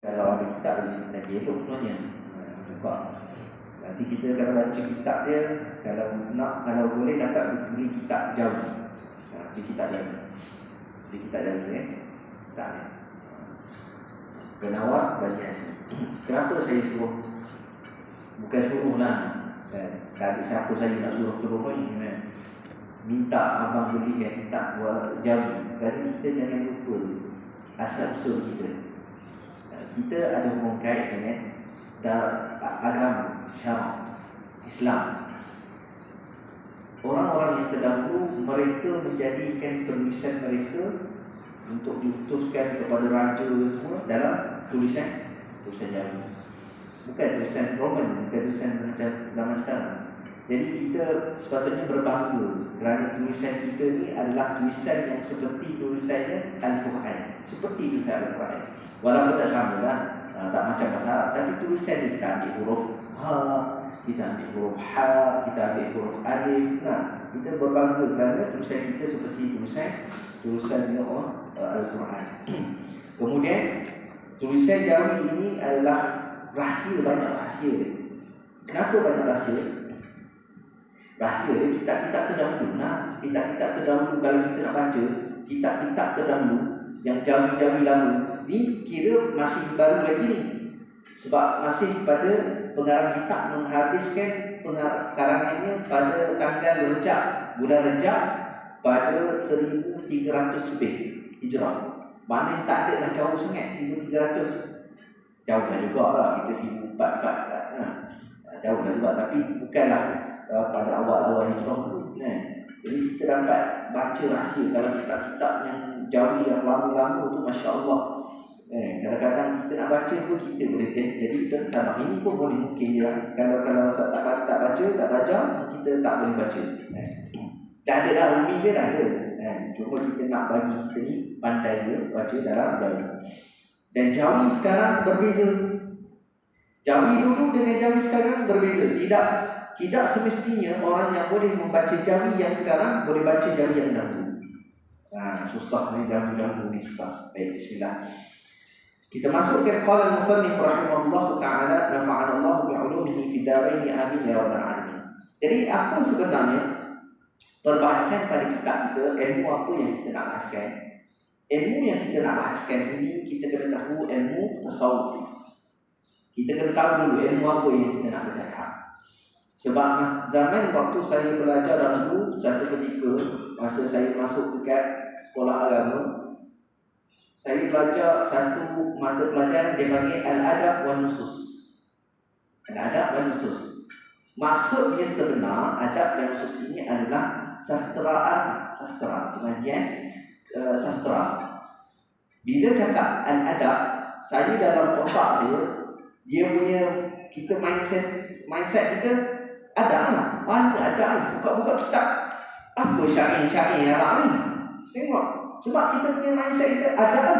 Kalau ada kitab lagi elok sebenarnya. Buka. Nanti kita kalau baca kitab dia, kalau boleh dapat beli kitab jauh. Di kitab dia. Di kitab dia kitab dia. Penawar bagi hati. Kenapa saya suruh? Bukan suruh lah. Tak ada siapa saya nak suruh-suruh ni. Minta abang belikan kitab jauh. Kerana kita jangan lupa asal usul kita. Kita ada hubungan kait dengan agama syarak Islam. Orang-orang yang terdahulu mereka menjadikan penulisan mereka untuk diutuskan kepada raja semua dalam tulisan Jawi. Bukan tulisan Roman, bukan tulisan macam zaman sekarang. Jadi kita sepatutnya berbangga kerana tulisan kita ni adalah tulisan yang seperti tulisannya Al-Quran. Seperti tulisan Al-Quran. Walaupun tak sama lah, tak macam bahasa Arab, tapi tulisan ni kita ambil huruf Ha, kita ambil huruf Ha, kita ambil huruf Alif. Nah, kita berbangga kerana tulisan kita seperti tulisan Al-Quran. Kemudian tulisan Jawi ini adalah rahsia, banyak rahsia. Kenapa banyak rahsia? Rahsia dia kitab-kitab terdahulu. Nah, kitab-kitab terdahulu kalau kita nak baca, kitab-kitab terdahulu yang Jawi-Jawi lama ni kira masih baru lagi ni. Sebab masih pada pengarang kitab menghabiskan karangannya pada tanggal Rejab, bulan Rejab pada 1300 lebih Hijrah. Mana tak ada lah jauh sangat 1300. Jauh lah juga lah, kita 1400 jauh lah juga, tapi bukanlah pada awal-awal Hijrah dulu. Jadi kita dapat baca rahsia kalau kitab-kitab yang Jawi yang lama-lama tu, Masya Allah. Kadang-kadang kita nak baca pun kita boleh jadi kita salah. Ini pun boleh mungkin ya. Kalau tak baca, tak belajar, kita tak boleh baca. Dah ada dah, umi dia dah ada. Cuma kita nak bagi kita ni pandai dia baca dalam Jawi. Dan Jawi sekarang berbeza. Jawi dulu dengan Jawi sekarang berbeza. Tidak semestinya orang yang boleh membaca Jawi yang sekarang boleh baca Jawi yang dahulu. Susah ni Jawi dahulu ni susah. Baik, bismillah. Kita masuk ke qala al-musannif rahimahullah taala nafa'ana Allah bi'ulumihi fid darain amin ya rabbal alamin. Jadi apa sebenarnya perbahasan pada kitab kita, ilmu apa yang kita nak bahaskan? Ilmu yang kita nak bahaskan ini kita kena tahu ilmu tasawuf. Kita kena tahu dulu ilmu apa yang kita nak bercakap. Sebab zaman waktu saya belajar dahulu, satu ketika masa saya masuk dekat sekolah agama, saya belajar satu mata pelajaran dia panggil Al-Adab wan Nusus. Al-Adab wan Nusus. Maksudnya sebenar adab dan nusus ini adalah sastra, pengajian sastra. Bila cakap Al-Adab, saya dalam otak saya, dia punya kita mindset kita ada lah. Mana ada buka-buka kitab. Apa syair-syair Arab ni? Tengok. Sebab kita punya mindset kita ada.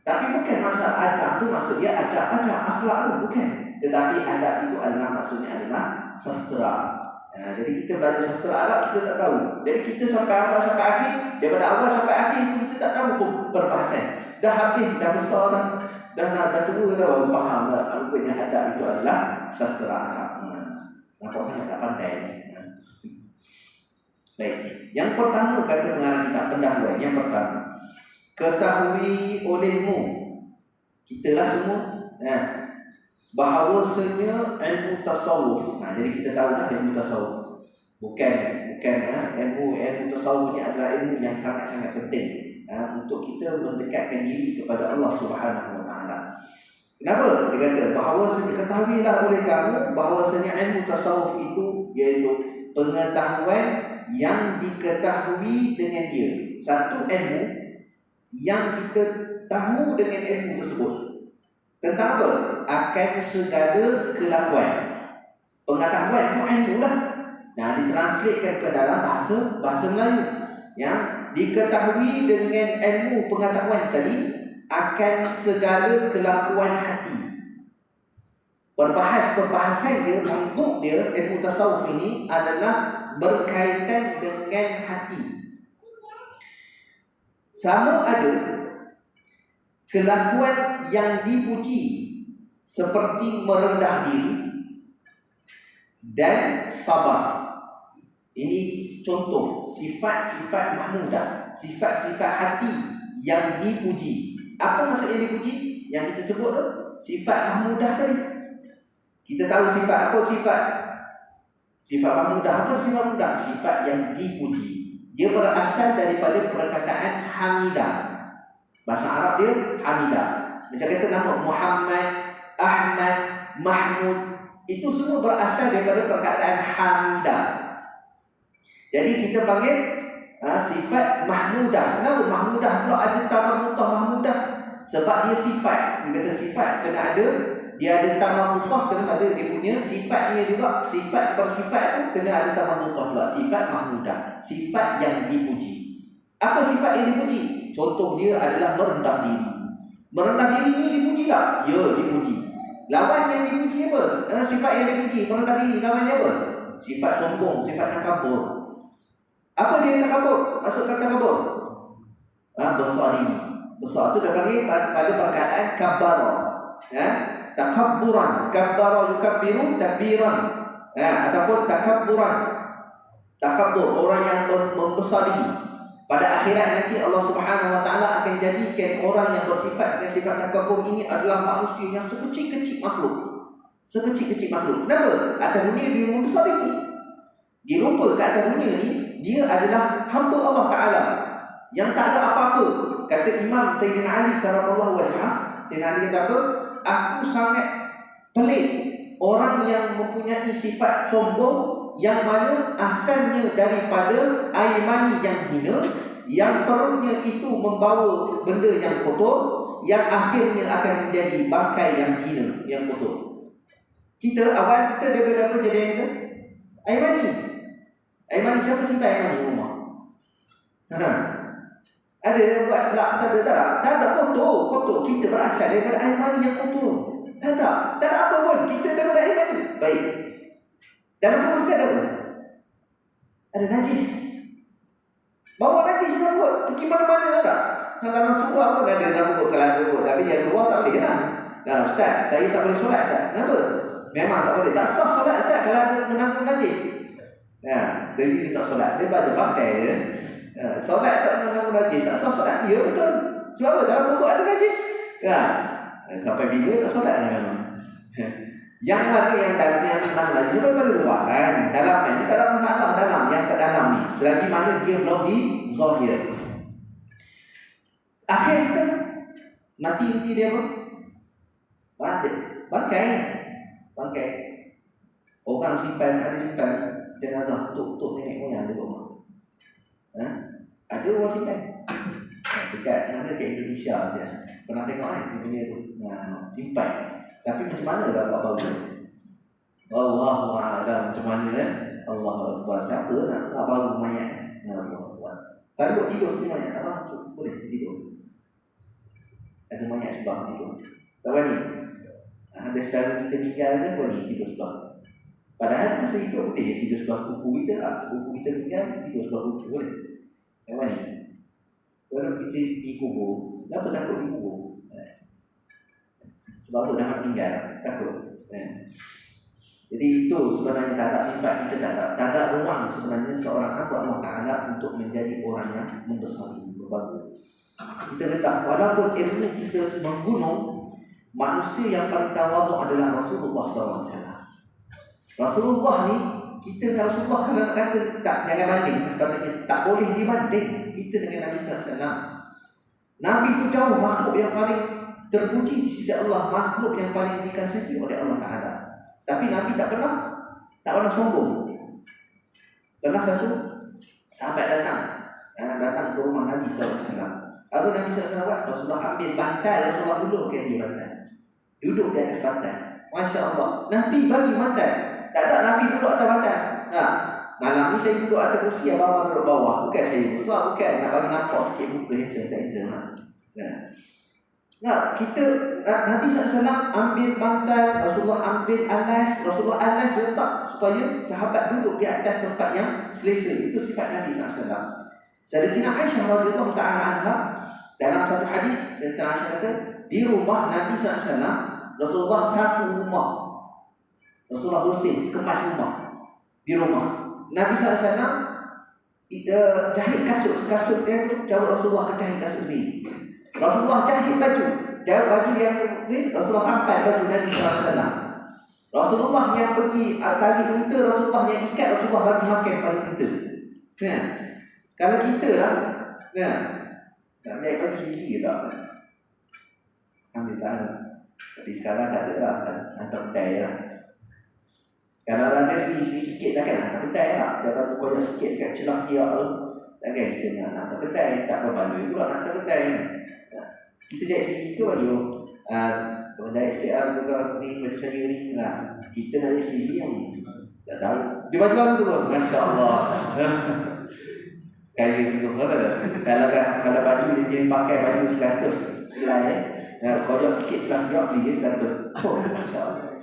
Tapi bukan masalah adab tu maksud dia ada akhlak tu, bukan. Tetapi adab itu adalah maksudnya adalah sastra. Jadi kita belajar sastra Arab kita tak tahu. Jadi kita sampai awal sampai akhir, daripada awal sampai akhir itu kita tak tahu perbahasan. Dah habis, dah besar dah tua dah baru faham lah. Rupanya adab itu adalah sastra Arab. Nampak sangat tak pandai ni. Baik, yang pertama kata pengarang kitab pendahuluan, yang pertama, ketahui olehmu, kita lah semua, bahawasanya ilmu tasawuf. Jadi kita tahu lah ilmu tasawuf. Bukan ilmu tasawuf ni adalah ilmu yang sangat-sangat penting untuk kita mendekatkan diri kepada Allah Subhanahu Wa Taala. Kenapa? Dia kata bahawasanya ketahuilah oleh kamu bahawasanya ilmu tasawuf itu iaitu pengetahuan yang diketahui dengan dia. Satu ilmu yang kita tahu dengan ilmu tersebut. Tentang apa? Akan segala kelakuan. Pengetahuan itu ilmu lah. Ditranslatekan ke dalam bahasa Melayu. Yang diketahui dengan ilmu pengetahuan tadi akan segala kelakuan hati. Perbahasan dia, untuk dia, ilmu tasawuf ini adalah berkaitan dengan hati. Sama ada kelakuan yang dipuji seperti merendah diri dan sabar. Ini contoh sifat-sifat mahmudah, sifat-sifat hati yang dipuji. Apa maksud yang dipuji? Yang kita sebut tu sifat mahmudah tadi. Kita tahu sifat apa sifat mahmudah. Apa sifat mahmudah? Sifat yang dipuji. Dia berasal daripada perkataan hamidah. Bahasa Arab dia hamidah. Macam kata nama Muhammad, Ahmad, Mahmud, itu semua berasal daripada perkataan hamidah. Jadi kita panggil sifat mahmudah. Kenapa mahmudah pula ada tamah mutah mahmudah? Sebab dia sifat. Dia kata sifat kena ada, dia ada tamah mutah, kena ada dia punya sifatnya juga. Sifat bersifat tu kena ada tamah mutah juga. Sifat mahmudah, sifat yang dipuji. Apa sifat yang dipuji? Contoh dia adalah merendah diri. Merendah diri ni dipuji tak? Ya, dipuji. Lawan yang dipuji apa? Sifat yang dipuji, merendah diri, lawannya apa? Sifat sombong, sifat takabur. Apa dia takabur? Maksud takabur? Besar diri. Besar tu dah panggil pada perkataan kabbara. Takabburan. Kabbara yukabbiru takbiran. Ataupun takabburan. Takabur, orang yang membesar diri. Pada akhirat nanti Allah Subhanahu Wa Taala akan jadikan orang yang bersifat dengan sifat takabur ini adalah manusia yang sekecil-kecil makhluk. Sekecil-kecil makhluk. Kenapa? Atas dunia dia membesar diri. Dia lupa kat atas dunia ni dia adalah hamba Allah Ta'ala yang tak ada apa-apa. Kata Imam Sayyidina Ali karamallahu wajhah, Sayyidina Ali kata apa? Aku sangat pelik orang yang mempunyai sifat sombong yang mana asalnya daripada air mani yang hina, yang perutnya itu membawa benda yang kotor, yang akhirnya akan menjadi bangkai yang hina, yang kotor. Kita awal kita daripada apa jadi yang kita? Air mani. Air mani, siapa simpan air mani di rumah? Ada yang buat pelak tak ada? Tak ada, kotor. Kita berasal daripada air mani yang kotor. Tak ada apa pun. Kita daripada air mani. Baik. Dalam perut kita ada apa? Ada najis. Bawa najis dalam perut. Pergi mana-mana tak? Dalam surah pun ada dalam perut. Kalau ada perut. Tapi yang keluar tak boleh lah. Ustaz, saya tak boleh solat Ustaz. Kenapa? Memang tak boleh. Tak sah solat Ustaz kalau ada menanggung najis. Jadi dia tak solat. Dia baca pandai je. Solat tak menanggung najis. Tak sah solat. Ya betul. Sebab apa? Dalam perut ada najis. Sampai bila tak solat ni? Yang mana yang dalam yang menang lagi daripada luar kan, dalam ni tak ada masalah dalam yang ke dalam ni selagi mana dia belum di zahir. Akhir kita mati dia apa? Bangkai. Orang simpan jenazah untuk nenek moyang di rumah. Ada orang simpan. Dekat mana ke Indonesia saja. Pernah tengok kan di dunia tu. Simpan. Tapi macam mana agak bau? Allahu a'lam macam mana Allahu akbar. Siapa nak bau mayat? Allahu akbar. Saya buat tidur di mayat apa? Boleh tidur. Ada mayat sebelah tidur. Tak berani. Ada saudara kita meninggal kan boleh tidur sebelah. Padahal masa hidup boleh tidur sebelah kuku kita tak. Kuku kita meninggal tidur sebelah kuku boleh. Tak berani. Kalau kita dikubur, kenapa takut dikubur? Sebab tu dah meninggal, takut. Jadi itu sebenarnya tak ada sifat kita tak ada ruang sebenarnya seorang hamba Allah Ta'ala untuk menjadi orang yang membesar diri, berbangga. Kita rendah, walaupun ilmu kita menggunung, manusia yang paling tawaduk adalah Rasulullah SAW. Rasulullah ni, kita dengan Rasulullah kalau nak kata tak, jangan banding. Sepatutnya tak boleh dibanding kita dengan Nabi SAW. Nabi itu jauh makhluk yang paling terpuji di sisi Allah, makhluk yang paling dikasihi oleh Allah Ta'ala. Tapi Nabi tak pernah sombong. Pernah satu sahabat datang ke rumah Nabi SAW. Lalu Nabi SAW buat, Rasulullah ambil bantal, Rasulullah dudukkan di bantal. Duduk di atas bantal. Masya Allah. Nabi bagi bantal. Tak ada Nabi duduk atas bantal. Malam ni saya duduk atas kursi, abang duduk bawah. Bukan saya besar, bukan nak bagi nampak sikit muka handsome. Nabi SAW ambil bantal, Rasulullah ambil alas letak supaya sahabat duduk di atas tempat yang selesa. Itu sifat Nabi SAW. Sayyidatina Aisyah radhiyallahu ta'ala anha dalam satu hadis, Sayyidatina Aisyah kata, di rumah Nabi SAW, Rasulullah satu rumah. Rasulullah bersih, kemas rumah. Di rumah Nabi SAW jahit kasut dia tu, jawab Rasulullah ke jahit kasut ni. Rasulullah jahit baju yang ni, Rasulullah tampal baju Nabi SAW. Rasulullah yang pergi tali unta, Rasulullah yang ikat, Rasulullah bagi makan pada unta. Kan? Kalau kita lah, kan? Tak naik baju sendiri tak? Ambil lah. Tapi sekarang tak ada lah, hantar kedai lah. Kalau ada sikit dah kan, hantar kedai lah. Jangan koyak sikit kat celah tiap tu. Takkan kita nak hantar kedai, tak berbaloi pula nak hantar kedai. Kita jahit sendiri ke baju? Kalau jahit sikit lah, buka ni baju saya ni lah. Kita nak jahit sendiri yang tak tahu. Dia baju baru tu pun, Masya Allah. Kaya sungguh kalau baju dia pakai baju 100 selai koyak sikit celah tiap beli 100. Oh, Masya Allah.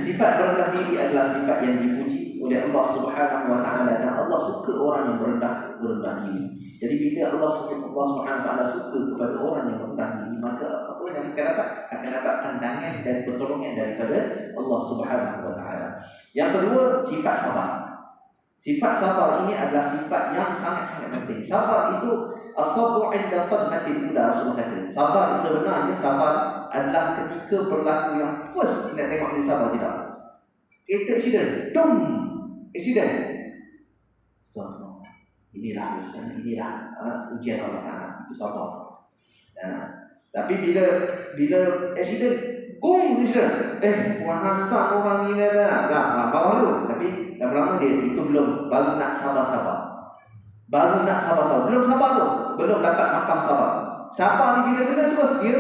Sifat berendah diri adalah sifat yang dipuji oleh Allah Subhanahu wa taala, dan Allah suka orang yang berendah diri. Jadi bila Allah Subhanahu wa taala suka kepada orang yang berendah diri, maka apa yang akan dapat pandangan dan pertolongan daripada Allah Subhanahu wa taala. Yang kedua, sifat sabar. Sifat sabar ini adalah sifat yang sangat-sangat penting. Sabar itu as-sabru 'inda sadmatil ula, Rasulullah kata. Sabar sebenarnya adalah ketika berlaku yang first. Nak tengok dia sabar tidak? Kereta accident, dum, accident. Astagfirullah. Inilah ujian Allah Taala. Itu sabar. Tapi bila accident, accident. Puan hasam orang ni dah baru. Tapi lama-lama dia itu baru nak sabar-sabar. Belum sabar tu, belum dapat makam sabar. Sabar ni bila kena terus dia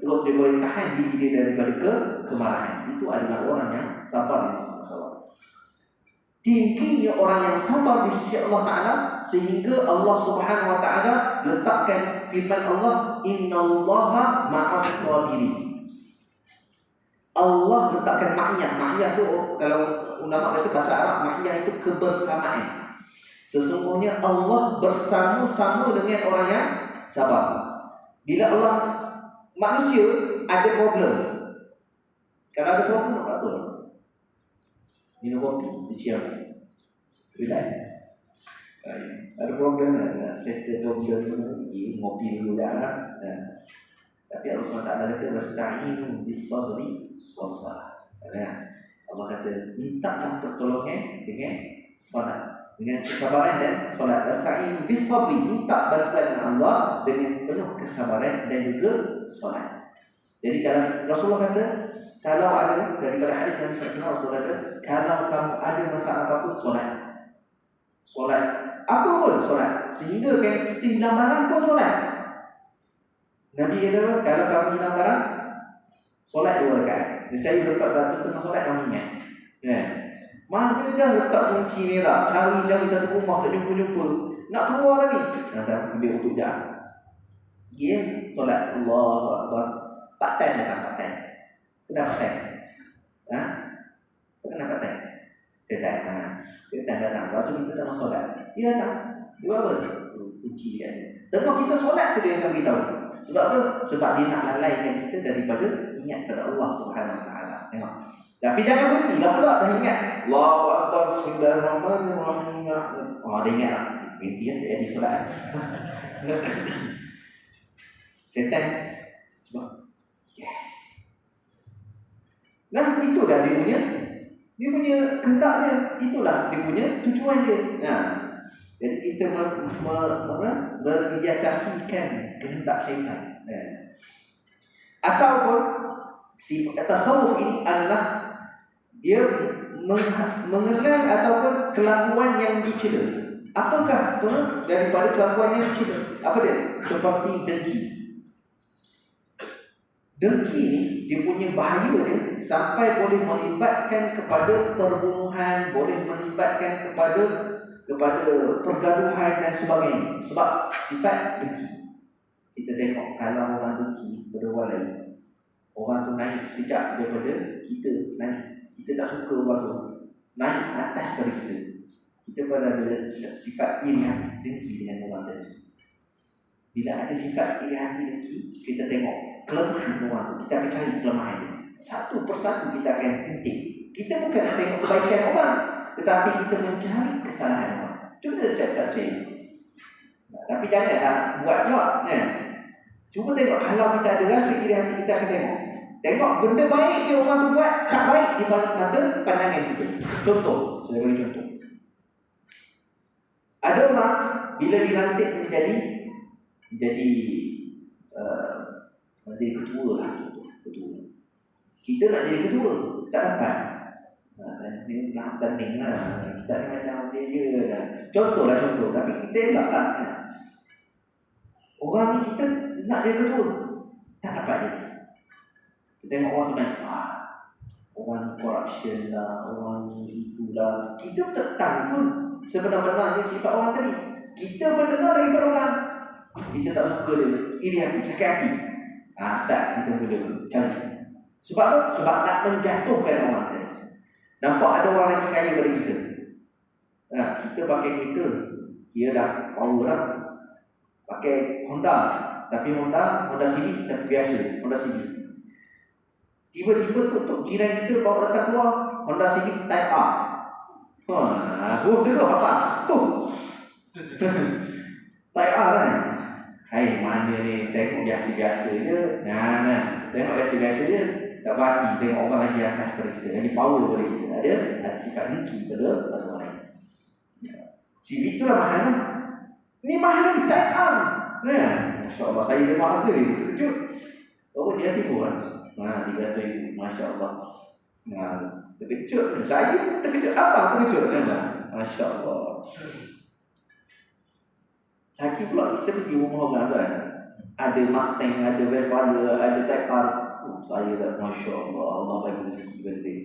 boleh tahan diri dia daripada kemarahan. Itu adalah orang yang sabar, yang sabar. Tingginya orang yang sabar di sisi Allah Ta'ala, sehingga Allah Subhanahu Wa Ta'ala letakkan firman Allah, Innallaha ma'as sabirin. Allah letakkan ma'iyah. Ma'iyah tu kalau ulama kata bahasa Arab, ma'iyah itu kebersamaan. Sesungguhnya Allah bersama-sama dengan orang yang sabar. Bila Allah, manusia ada problem. Kalau ada problem, tak apa. Minum kopi, dicium. Relax. Ada problem nak settle problem ni, ngopi dulu dah. Tapi Allah SWT kata, wasta'inu bis-sabri was-salah. Allah kata, mintalah pertolongan dengan salat, dengan kesabaran dan solat. Wasta'inu bis-sabri, minta bantuan dengan Allah dengan penuh kesabaran dan juga solat. Jadi kalau Rasulullah kata, kalau ada daripada hadis Nabi SAW, Rasulullah kata, kalau kamu ada masalah apapun, solat apa pun solat, sehingga kan kita hilang barang pun solat. Nabi kata, kalau kamu hilang barang, solat 2 rakaat. Nescaya lepas batu tengah solat kamu ingat. Mana dah letak kunci merah, cari satu rumah tak jumpa-jumpa, nak keluar lagi, dah ambil untuk dah. Solat Allahu Akbar. Part-time datang, part-time. Kenapa part-time? Kenapa part-time? Setan datang. Waktu kita tengah solat, dia datang. Dia buat apa? Kunci dia. Tengah kita solat tu dia akan beritahu. Sebab apa? Sebab dia nak lalaikan kita daripada ingat pada Allah Subhanahu Wa Taala. Tengok. Tapi jangan berhenti lah pula dah ingat. Allahu Akbar, Bismillahirrahmanirrahim. Dia ingat lah. Berhenti tak jadi solat. Setan sebab yes. Nah, itu dah dia punya kehendak dia. Itulah dia punya tujuan dia. Jadi kita meriasasikan kehendak syaitan. Ataupun sifat tasawuf ini adalah dia mengenal ataupun kelakuan yang dicela. Apakah daripada kelakuan yang dicela? Apa dia? Seperti dengki. Dengki ni dia punya bahaya dia sampai boleh melibatkan kepada perbunuhan, boleh melibatkan kepada pergaduhan dan sebagainya. Sebab sifat dengki. Kita tengok kalau orang dengki berdewan lain, orang tu naik sekejap daripada kita, naik. Kita tak suka orang tu naik atas pada kita. Kita pada ada sifat iri, dengki dengan orang tadi. Bila ada sifat iri hati dengki, kita tengok kelemahan orang tu, kita akan cari kelemahan dia. Satu persatu kita akan intip. Kita bukan nak tengok kebaikan orang, tetapi kita mencari kesalahan orang. Cuba tak cari. Tapi janganlah buat juga. Cuba tengok kalau kita ada rasa iri hati, kita akan tengok benda baik dia orang tu buat, tak baik di mata pandangan kita. Contoh, saya bagi contoh. Ada orang bila dilantik menjadi ketua lah, ketua. Kita nak jadi ketua, tak dapat. Ini nak tanding lah. Kita ni macam dia lah. Contoh, tapi kita elak lah. Orang ni kita nak jadi ketua, tak dapat jadi. Kita tengok orang tu naik, orang ni corruption lah, orang ni itulah. Kita tak tahu pun sebenar-benarnya sifat orang tadi. Kita pun dengar daripada orang, kita tak suka dia, iri hati, sakit hati. Start kita mula cari. Sebab apa? Sebab nak menjatuhkan orang tadi. Nampak ada orang lagi kaya daripada kita. Kita pakai kereta, dia dah power lah. Pakai Honda, tapi Honda Civic, tapi biasa, Honda Civic. Tiba-tiba tuk jiran kita bawa datang keluar Honda Civic Type R. Terus apa? Type R kan? Hai, mana ni? Tengok biasa-biasa je. Tengok biasa-biasa je. Tak berhati tengok orang lagi atas pada kita, lagi power pada kita. Ada sifat dengki pada orang lain. Civic tu lah mahal lah. Ni mahal lagi, Type R. Masya Allah, saya dia mahal ke? Terkejut. Oh, RM3,000 kan? RM300,000. Masya Allah. Terkejut. Saya terkejut. Apa terkejut? Masya Allah. Lagi pula kita pergi rumah orang kan, ada Mustang, ada Velfire, ada Type R. Saya tak, Masya Allah, Allah bagi rezeki pada dia.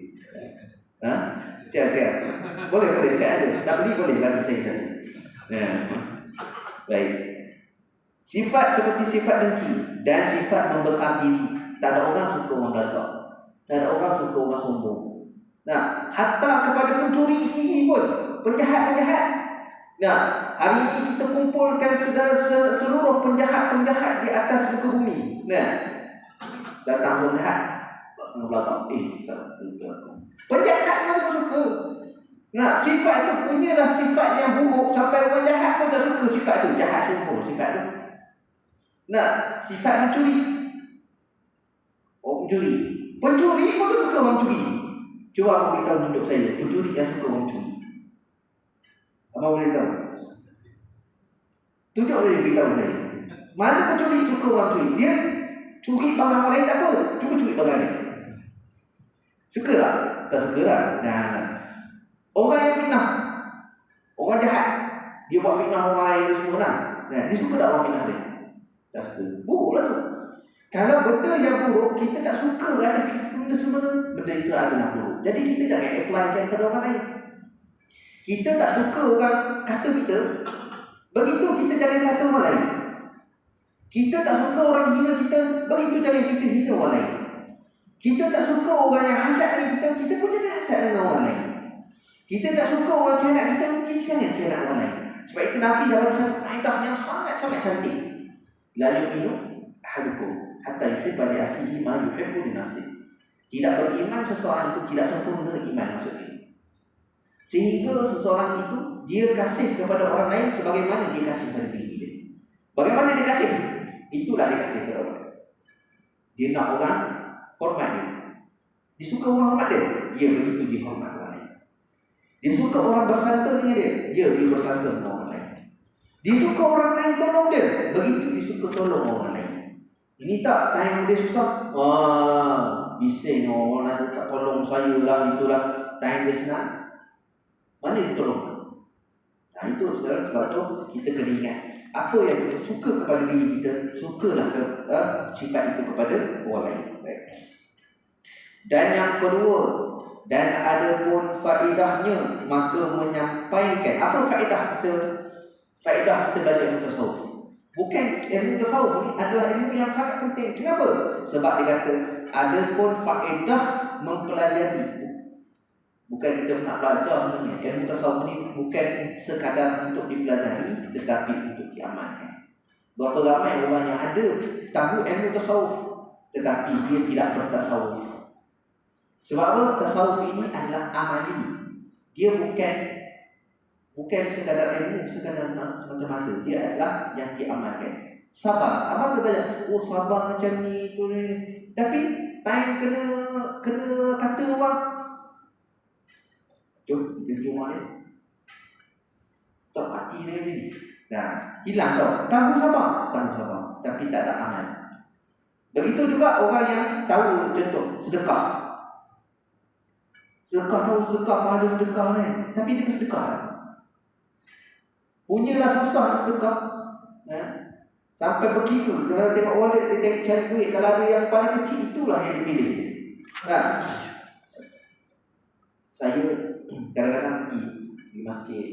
Cik. Boleh, cik ada. Tak beli boleh, bagi saya satu. Baik. Sifat seperti sifat dengki dan sifat membesar diri. Tak ada orang suka orang belakang. Tak ada orang suka orang sombong. Hatta kepada pencuri sendiri pun, penjahat-penjahat. Hari ini kita kumpulkan seluruh penjahat-penjahat di atas muka bumi. Datang penjahat belakang. Salah itu aku. Penjahat pun tak suka. Sifat itu punyalah sifat yang buruk sampai orang jahat pun tak suka sifat tu. Jahat sombong sifat tu. Sifat mencuri. Pencuri. Pencuri pun tak suka orang curi. Cuba aku beritahu tunjuk saya pencuri yang suka orang curi. Abang boleh tahu? Tunjuk dia beritahu saya. Mana pencuri suka orang curi? Dia curi barang orang lain tak apa. Cuba curi barang dia. Suka tak? Tak suka tak? Orang yang fitnah, orang jahat, dia buat fitnah orang lain semua lah. Dia suka tak orang fitnah dia? Tak suka. Buruk lah tu. Kalau benda yang buruk kita tak suka atas benda semua, benda itu adalah buruk. Jadi kita jangan applykan pada orang lain. Kita tak suka orang kata kita, begitu kita jangan kata orang lain. Kita tak suka orang hina kita, begitu jangan kita hina orang lain. Kita tak suka orang yang hasad dengan kita, kita pun jangan hasad dengan orang lain. Kita tak suka orang khianat kita, kita jangan khianat orang lain. Sebab itu Nabi dah bagi satu kaedah yang sangat-sangat cantik. La yu'minu ahadukum hatta yuhibba li akhihi ma yuhibbu li nafsihi. Tidak beriman seseorang itu tidak sempurna iman maksudnya. Sehingga seseorang itu dia kasih kepada orang lain sebagaimana dia kasih kepada diri dia. Bagaimana dia kasih? Itulah dia kasih kepada orang. Dia nak orang hormat dia. Dia suka orang hormat dia, dia begitu dia hormat orang lain. Dia suka orang bersantun dengan dia bersantun dengan orang lain. Dia suka orang lain tolong dia, begitu dia suka tolong orang lain. Ini tak time dia susah, bising orang lain tak tolong saya lah, itulah. Time dia senang, mana dia tolong? Itu sebab tu kita kena ingat, apa yang kita suka kepada diri kita, sukalah sifat itu kepada orang lain. Dan yang kedua, dan ada pun faedahnya, maka menyampaikan. Apa faedah kita? Faedah kita belajar ilmu tasawuf. Bukan ilmu tasawuf ni adalah ilmu yang sangat penting. Kenapa? Sebab dia kata ada pun faedah mempelajari. Bukan kita nak belajar sebenarnya. Ilmu tasawuf ni bukan sekadar untuk dipelajari, tetapi untuk diamalkan. Berapa ramai orang yang ada tahu ilmu tasawuf tetapi dia tidak bertasawuf. Sebab apa? Tasawuf ini adalah amali. Dia bukan sekadar ilmu, sekadar semata-mata. Dia adalah yang diamalkan. Sabar. Abang belajar, oh sabar macam ni, tu ni. Tapi time kena kata orang. Jom kita pergi rumah dia. Tak hati dia ni. Nah, hilang sabar. Tahu sabar, tapi tak ada amal. Begitu juga orang yang tahu contoh sedekah. Tahu sedekah, pahala sedekah ni, tapi dia bersedekah. Punyalah susah nak sedekah. Sampai begitu, kalau tengok wallet dia cari duit, kalau ada yang paling kecil itulah yang dipilih. Saya kadang-kadang pergi di masjid,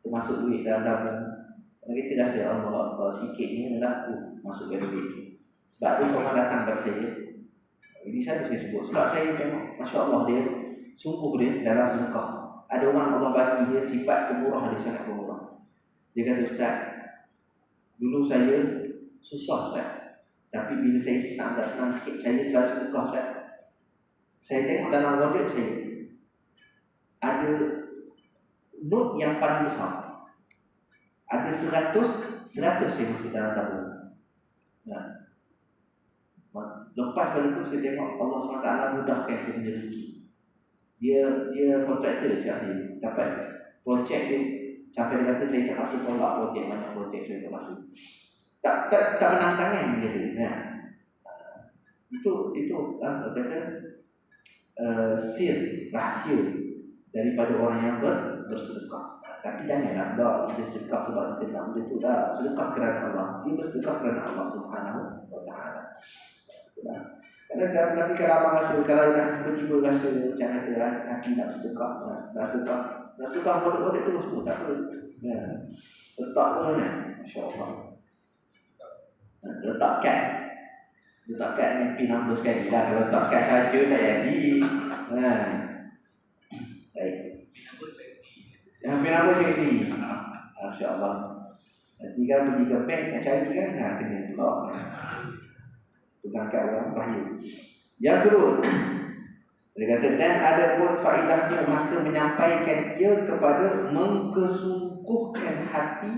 termasuk duit dalam tabung. Kita rasa Allah Akbar sikit ni adalah masuk ke duit. Sebab tu orang datang kepada saya. Ini saya sebut sebab saya tengok Masya Allah dia sungguh dia dalam sedekah. Ada orang Allah bagi dia sifat pemurah, dia sangat pemurah. Dia kata, Ustaz, dulu saya susah Ustaz, tapi bila saya agak senang sikit, saya selalu sedekah Ustaz. Saya tengok dalam wallet saya ada note yang paling besar. Ada 100 saya masuk dalam tabung. Lepas pada itu saya tengok Allah SWT mudahkan saya punya rezeki. Dia kontraktor saya dapat projek dia. Sampai dia kata saya terpaksa tolak projek, banyak projek saya terpaksa. Tak menang tangan dia kata. Itu kata sir, rahsia daripada orang yang bersedekah. Tapi janganlah pula kita sedekah sebab kita nak benda tu dah. Sedekah kerana Allah. Dia bersedekah kerana Allah Subhanahu wa ta'ala. Tapi kalau abang rasa, kalau dah tiba-tiba rasa macam kata hati nak bersedekah, nak sedekah boleh terus pun tak apa. Letak tu kan, Masya Allah. Letak kad dengan pin nombor sekali lah. Kalau letak kad saja tak jadi. Baik. Pin nombor saya sendiri. Masya Allah. Nanti kan pergi ke bank nak cari kan, kena pula. Tukang kad orang bahaya. Yang kedua, dia kata, dan ada pun faedahnya maka menyampaikan ia kepada mengkesungguhkan hati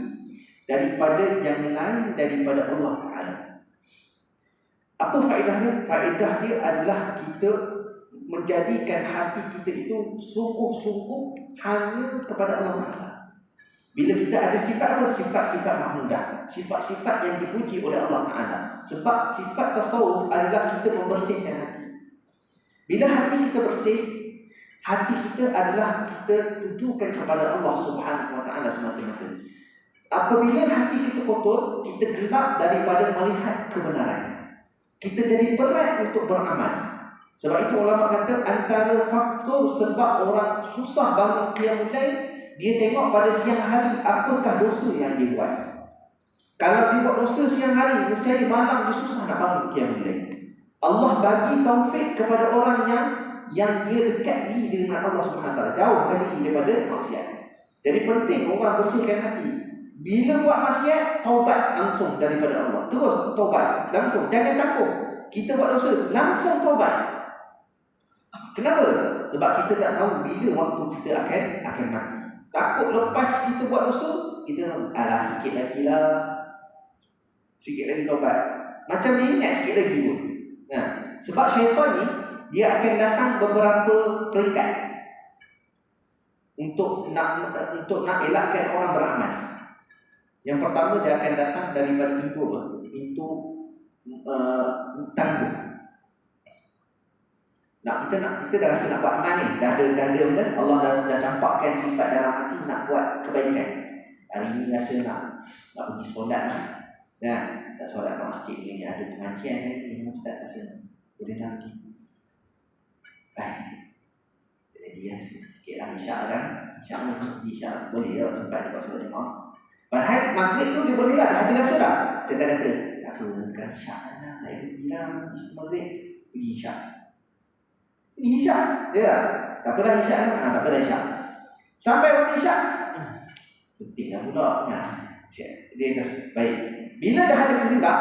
daripada yang lain daripada Allah Ta'ala. Apa faedahnya? Faedah dia adalah kita menjadikan hati kita itu sungguh-sungguh hanya kepada Allah Ta'ala. Bila kita ada sifat apa? Sifat-sifat mahmudah, sifat-sifat yang dipuji oleh Allah Ta'ala. Sebab sifat tasawuf adalah kita membersihkan hati. Bila hati kita bersih, hati kita adalah kita tujukan kepada Allah Subhanahu wa Ta'ala semata-mata. Apabila hati kita kotor, kita gelap daripada melihat kebenaran. Kita jadi berat untuk beramal. Sebab itu ulama kata antara faktor sebab orang susah bangun qiyamul lail, dia tengok pada siang hari apakah dosa yang dia buat. Kalau dia buat dosa siang hari, nescaya malam dia susah nak bangun qiyamul lail. Allah bagi taufik kepada orang yang dia dekat diri dengan Allah Subhanahu Wa Taala, jauhkan diri daripada maksiat. Jadi penting orang bersihkan hati. Bila buat maksiat, taubat langsung daripada Allah. Terus taubat langsung. Jangan takut. Kita buat dosa, langsung taubat. Kenapa? Sebab kita tak tahu bila waktu kita akan mati. Takut lepas kita buat dosa, kita sikit lagi lah. Sikit lagi taubat. Macam dia ingat sikit lagi pun. Sebab syaitan ni, dia akan datang beberapa peringkat untuk nak elakkan orang beramal. Yang pertama, dia akan datang daripada pintu apa? Pintu tangguh. Kita dah rasa nak buat amal ni, dah ada Allah dah campakkan sifat dalam hati nak buat kebaikan. Hari ni rasa nak pergi solat lah. Tak solat kat masjid ni, ada pengajian ni, ustaz rasa boleh tak pergi. Jadi sikit lah isyak kan. Isyak boleh tak sampai dekat solat jemaah. Padahal maghrib tu dia boleh lah, dah ada rasa dah. Saya tak kata, tak apa, kan isyak lah, tak ada bilang maghrib, pergi isyak. Isyak, dia tak apalah isyak kan, tak apalah isyak. Sampai waktu isyak, betul lah pula. Dia kata, baik, Bila dah ada kehendak,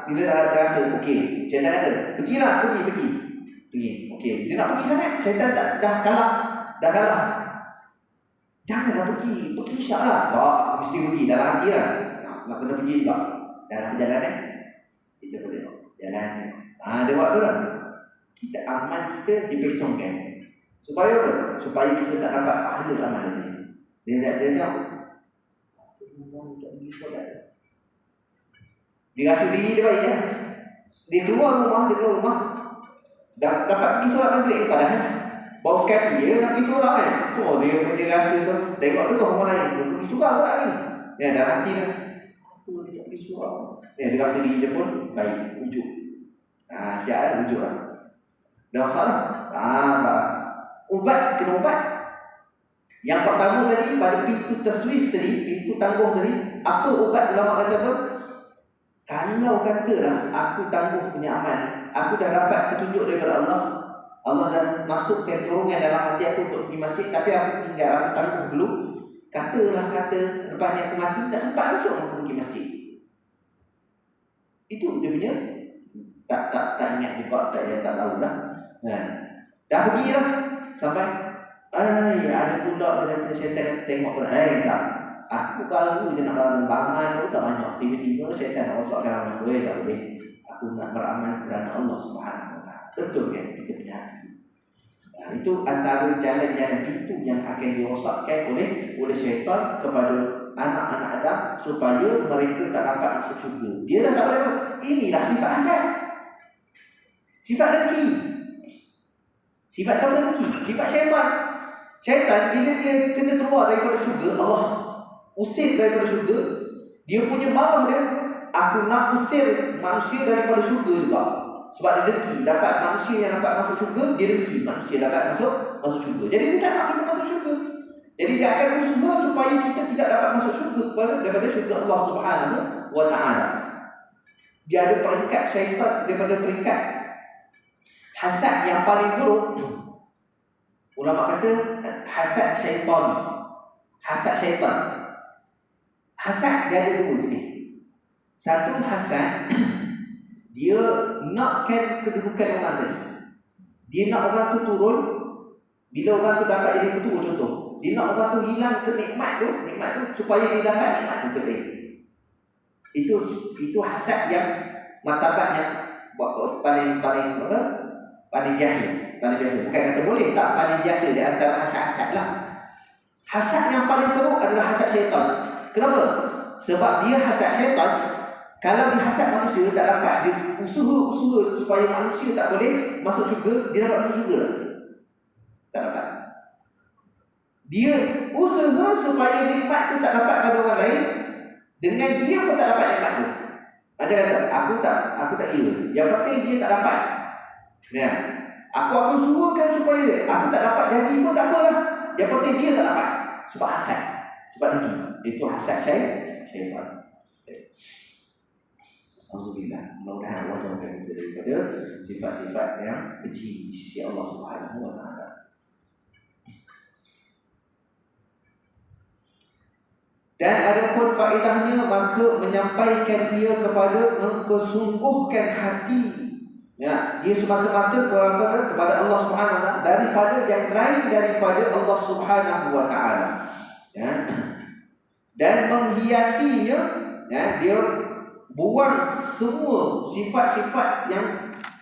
bila dah rasa okey, syaitan kata, pergilah, pergi. Okey, dia nak pergi sangat, syaitan dah kalah. Janganlah pergi insya-Allah. Tak, aku mesti pergi dalam hati lah. Nak kena pergi juga. Dalam perjalanan kita boleh tengok jalan tengok. Dia buat tu lah. Kita amal kita dipesongkan. Supaya apa? Supaya kita tak dapat pahala amal dia. Dia tengok. Memang tak pergi solat. Dia rasa diri dia baik kan. Dia keluar rumah. Dapat pergi solat maghrib. Padahal baru sekali dia nak pergi solat kan. So dia punya rasa tu. Tengok tu orang lain. Dia pergi solat pula ni. Dia dalam hati dia. Apa dia tak pergi solat. Dia rasa diri dia pun baik. Wujud. Siap lah wujud lah. Dah masalah. Kena ubat. Yang pertama tadi pada pintu taswif tadi, pintu tangguh tadi, apa ubat ulama kata tu? Kalau katalah aku tangguh punya amal ni, aku dah dapat petunjuk daripada Allah, Allah dah masukkan dorongan dalam hati aku untuk pergi masjid, tapi aku tinggal, aku tangguh dulu. Katalah lepas ni aku mati, tak sempat langsung aku pergi masjid. Itu dia punya tak ingat juga, tak tahulah. Dah pergilah sampai ada pula dia kata syaitan tengok pula. Tak. Aku baru je nak bangun tu tak banyak. Tiba-tiba syaitan nak masukkan amal aku. Tak boleh. Aku nak beramal kerana Allah Subhanahu Wa Taala. Betul kan kita punya hati. Itu antara jalan-jalan pintu yang akan dirosakkan oleh syaitan kepada anak-anak Adam supaya mereka tak dapat masuk syurga. Dia dah tak boleh. Inilah sifat hasad. Sifat dengki. Sifat siapa dengki? Sifat syaitan. Syaitan bila dia kena keluar daripada syurga, Allah usir daripada syurga, dia punya marah dia, aku nak usir manusia daripada syurga juga. Sebab dia dengki, dapat manusia yang dapat masuk syurga, dia dengki manusia dapat masuk syurga. Jadi dia tak nak kita masuk syurga. Jadi dia akan berusaha supaya kita tidak dapat masuk syurga daripada syurga Allah Subhanahu Wa Taala. Dia ada peringkat syaitan daripada peringkat hasad yang paling buruk. Ulama kata hasad syaitan. Hasad dia ada dua jenis. Satu hasad dia nakkan kedudukan orang tadi. Dia nak orang tu turun. Bila orang tu dapat jadi ketua contoh, dia nak orang tu hilang nikmat tu supaya dia dapat nikmat tu kebaikan. Itu hasad yang martabat yang paling biasa. Bukan kata boleh, tak, paling biasa di antara hasad-hasad lah. Hasad yang paling teruk adalah hasad syaitan. Kenapa? Sebab dia hasad syaitan. Kalau dia hasad manusia tak dapat, dia usaha supaya manusia tak boleh masuk syurga, dia dapat masuk syurga? Tak dapat. Dia usaha supaya nikmat tu tak dapat pada orang lain, dengan dia pun tak dapat nikmat tu. Macam kata, aku tak kira. Yang penting dia tak dapat. Aku akan suruhkan supaya aku tak dapat jadi pun tak apalah. Yang penting dia tak dapat. Sebab hasad. Sebab dengki. Itu hasad syaitan. Alhamdulillah. Mudah-mudahan Allah jauhkan kita daripada sifat-sifat yang keji di sisi Allah Subhanahu Wa Taala. Dan ada pun faedahnya, maka menyampaikan dia kepada mengkesungguhkan hati. Dia semata-mata kepada Allah Subhanahu Wa Taala daripada yang lain daripada Allah Subhanahu Wa Taala. Dan menghiasinya, dia buang semua sifat-sifat yang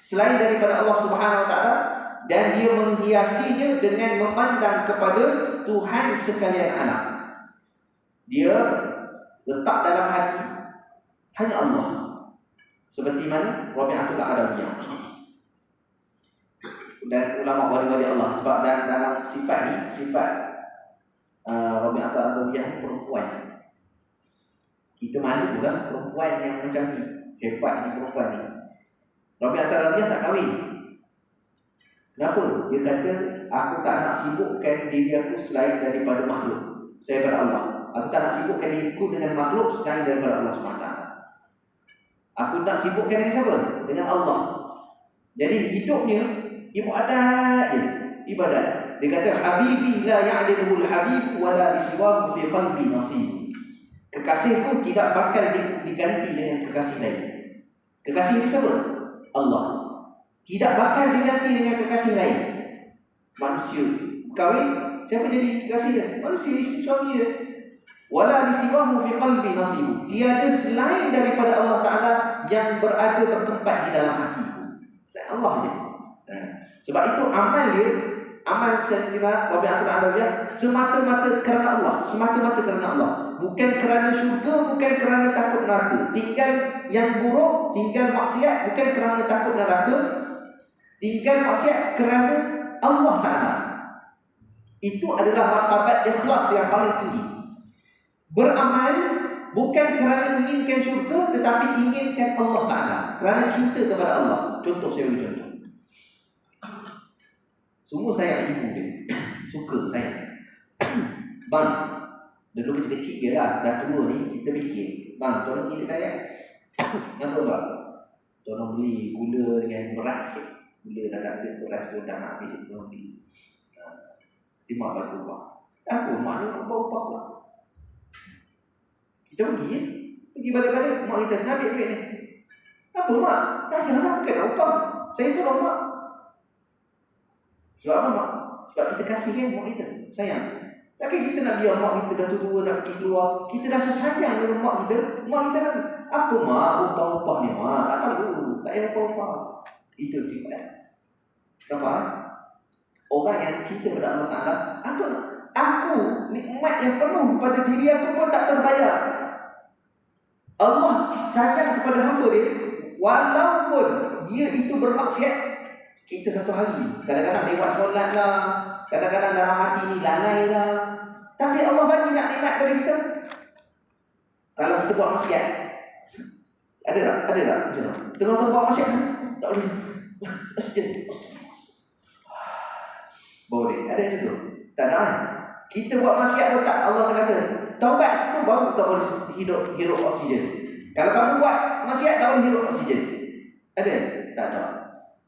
selain daripada Allah Subhanahu Wa Taala, dan dia menghiasinya dengan memandang kepada Tuhan sekalian alam. Dia letak dalam hati hanya Allah. Seperti mana Rabi'atul Adawiyah dan ulama wali-wali Allah. Sebab dalam sifat ni, sifat Rabi'atul Adawiyah ni perempuan. Kita malu pula perempuan yang macam ni. Hebat ni perempuan ni. Rabi'atul Adawiyah tak kahwin. Kenapa? Dia kata, aku tak nak sibukkan diri aku selain daripada makhluk, selain daripada Allah. Aku tak nak sibukkan diriku dengan makhluk selain daripada Allah SWT. Aku nak sibukkan dengan siapa? Dengan Allah. Jadi hidupnya ibadat je. Ibadat. Dia kata, Habibi la ya'dilul habib wa la bisiwahu fi qalbi nasib. Kekasihku tidak bakal diganti dengan kekasih lain. Kekasih ini siapa? Allah. Tidak bakal diganti dengan kekasih lain. Manusia kahwin, siapa jadi kekasih dia? Manusia, isteri suami dia. Wala lisiwahu fi qalbi nasibu. Tiada selain daripada Allah Ta'ala yang berada bertempat di dalam hatiku. Saya Allah je. Sebab itu amal dia, amal Sayyidina Rabi' Al-Adawiyah semata-mata kerana Allah. Semata-mata kerana Allah. Bukan kerana syurga, bukan kerana takut neraka. Tinggal yang buruk, tinggal maksiat, bukan kerana takut neraka. Tinggal maksiat kerana Allah Ta'ala. Itu adalah martabat ikhlas yang paling tinggi. Beramal bukan kerana inginkan syurga, tetapi inginkan Allah Ta'ala, kerana cinta kepada Allah. Contoh, saya bagi contoh. Semua sayang ibu dia. Suka sayang. Bang, dulu kecil-kecil je lah, dah tua ni, kita fikir, bang, tolong kita kaya. Kenapa bang? Tolong beli gula dengan beras sikit. Gula dah tak ada, beras pun dah nak ambil, tolong beli. Terima bagi upah. Apa mak ni nak upah pula? Kita pergi pergi balik-balik, mak kita nak ambil duit ni. Apa mak? Tak payahlah, bukan nak upah. Saya tolong mak. Sebab apa mak? Sebab kita kasih kan mak kita, sayang. Takkan kita nak biar mak kita dah tua nak pergi keluar. Kita rasa sayang dengan mak kita. Mak kita nak, apa mak? Upah-upah ni mak. Tak perlu. Tak payah upah-upah. Itu sifat. Nampak? Orang yang cinta kepada Allah Ta'ala, apa? Aku, nikmat yang penuh pada diri aku pun tak terbayar. Allah sayang kepada hamba dia, walaupun dia itu bermaksiat. Kita satu hari, kadang-kadang dia buat solat lah, kadang-kadang dalam hati ni lalai lah, tapi Allah bagi nak nikmat pada kita. Kalau kita buat maksiat, ada tak? Ada tak? Macam tu. Tengah-tengah buat maksiat, tak boleh. Boleh. Ada macam tu? Tak ada. Kita buat maksiat pun tak. Allah kata, taubat situ baru tak boleh hirup oksigen. Kalau kamu buat maksiat tak boleh hirup oksigen. Ada? Tak ada.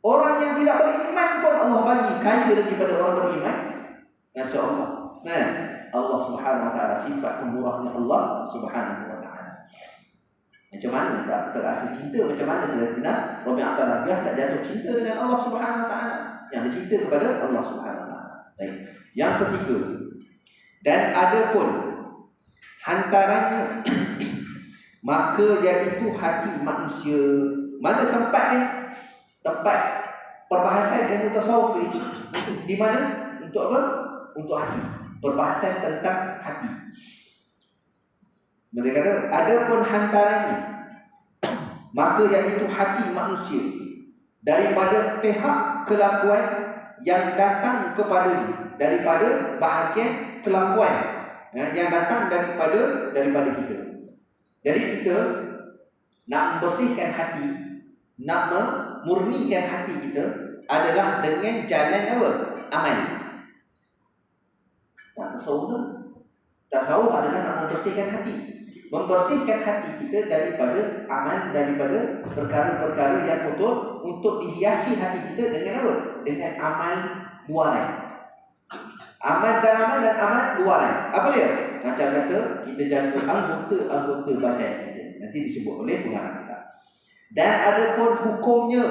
Orang yang tidak beriman pun Allah bagi kaya daripada orang beriman. Masya Allah. Nah, Allah Subhanahu Wa Taala, sifat pemurahnya Allah Subhanahu Wa Taala. Macam mana tak terasa cinta? Macam mana Sayyidina Rabi' Al-Adawiyah tak jatuh cinta dengan Allah Subhanahu Wa Taala? Yang dia cinta kepada Allah Subhanahu Wa Taala. Baik. Yang ketiga, dan ada pun hantarannya maka iaitu hati manusia. Mana tempatnya? Tempat perbahasan ilmu tasawuf ini di mana? Untuk apa? Untuk hati. Perbahasan tentang hati. Mereka kata ada pun hantarannya maka iaitu hati manusia daripada pihak kelakuan yang datang kepadanya, daripada bahagian kelakuan yang datang daripada kita. Jadi kita nak membersihkan hati, nak memurnikan hati kita adalah dengan jalan apa? Amal. Tak tasawuf. Tasawuf adalah nak membersihkan hati. Membersihkan hati kita daripada amal, daripada perkara-perkara yang kotor, untuk dihiasi hati kita dengan apa? Dengan amal luaran. Amal dalaman dan amal luaran. Apa dia? Macam kata kita jaga anggota-anggota badan kita. Nanti disebut oleh pengarang kita. Dan ada pun hukumnya,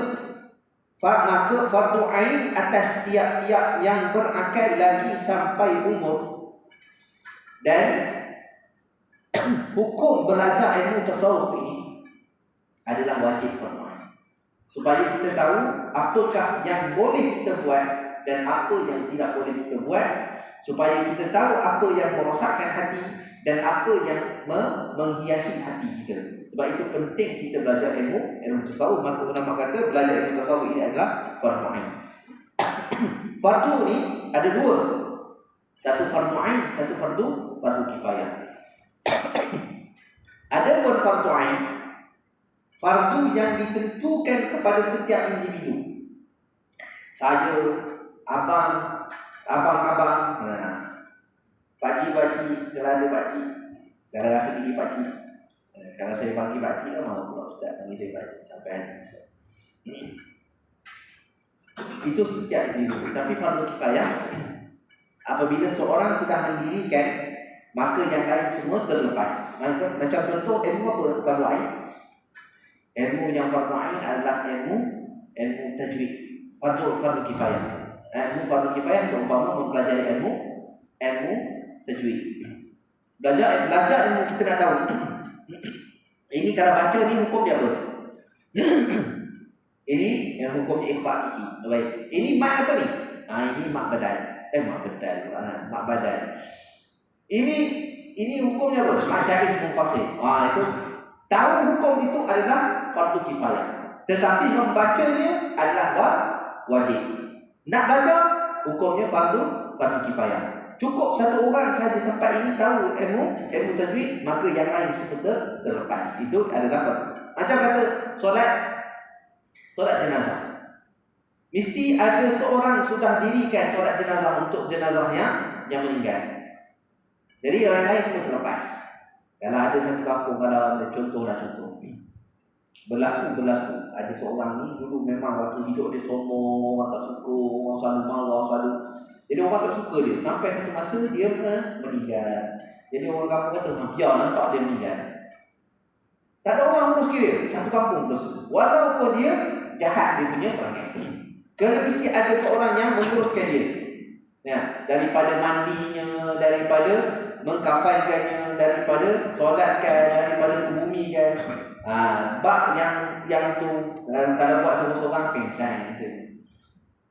maka fardu ain atas tiap-tiap yang berakal lagi sampai umur. Dan hukum belajar ilmu tasawuf ini adalah wajib fardu ain. Supaya kita tahu apakah yang boleh kita buat dan apa yang tidak boleh kita buat, supaya kita tahu apa yang merosakkan hati dan apa yang menghiasi hati kita. Sebab itu penting kita belajar ilmu tasawuf. Maka ulama kata belajar ilmu tasawuf ini adalah fardu ain. Fardu ni ada dua. Satu fardu ain, satu fardu kifayah. Ada pun fardu ain, fardu yang ditentukan kepada setiap individu. Saya, abang, pakcik, kalau ada pakcik, kalau rasa diri pakcik. Kalau saya panggil pakcik kan mahu pula ustaz panggil saya pakcik sampai hati. Itu setiap individu. Tapi fardu kifayah, apabila seorang sudah maka yang lain semua terlepas. Macam contoh ilmu apa? Fardu ain. Ilmu yang fardu ain adalah ilmu tajwid. Fardu kifayah. Ilmu fardu kifayah seumpama mempelajari ilmu tajwid. Belajar ilmu kita nak tahu. Ini kalau baca ni hukum dia apa? Ini yang hukumnya ikhfa hakiki. Baik. Ini mat apa ni? Ini mat badal. Mat badal. Ini hukumnya apa? Mat jaiz munfasil. Itu tahu hukum itu adalah fardu kifayah. Tetapi membacanya adalah wajib. Nak baca hukumnya fardu kifayah. Cukup satu orang sahaja tempat ini tahu ilmu tajwid, maka yang lain semua terlepas. Itu adalah fardu. Macam kata solat jenazah. Mesti ada seorang sudah dirikan solat jenazah untuk jenazahnya yang meninggal. Jadi orang lain semua terlepas. Kalau ada satu kampung, kalau ada contoh berlaku ada seorang ni dulu memang waktu hidup dia sombong, orang tak suka, orang selalu marah, jadi orang tak suka dia. Sampai satu masa dia meninggal. Jadi orang kampung kata, biar nampak dia meninggal. Tak ada orang urus dia. Satu kampung terus. Walaupun dia jahat dia punya perangai. Kerana mesti ada seorang yang menguruskan dia. Ya, daripada mandinya, daripada mengkafankannya, daripada solatkan, daripada kebumikan. Bak yang tu kalau buat seorang-seorang pengsan.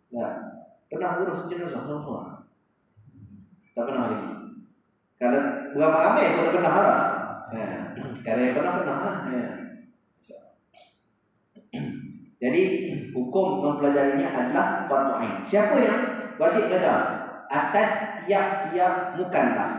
Ya. Pernah urus jenazah seorang-seorang? Tak pernah lagi. Kalau beramai-ramai pun tak pernah lah. Kalau yang pernah lah. Jadi hukum mempelajarinya adalah fardu ain. Siapa yang wajib belajar? Atas tiap-tiap mukallaf.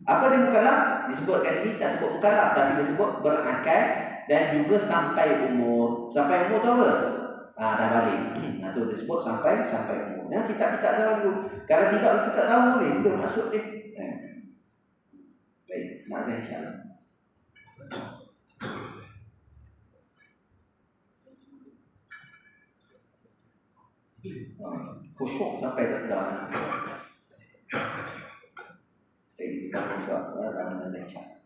Apa dia mukallaf? Disebut kat sini tak sebut mukallaf, tapi disebut berakal dan juga sampai umur. Sampai umur tu apa? Dah balik. Tu disebut sampai umur. Kita tahu dulu. Kalau tidak kita tahu ni, betul maksud ni. Baik, nak saya insya-Allah. Khusyuk sampai tak sedar. Baik, kita buka dalam saya insya-Allah.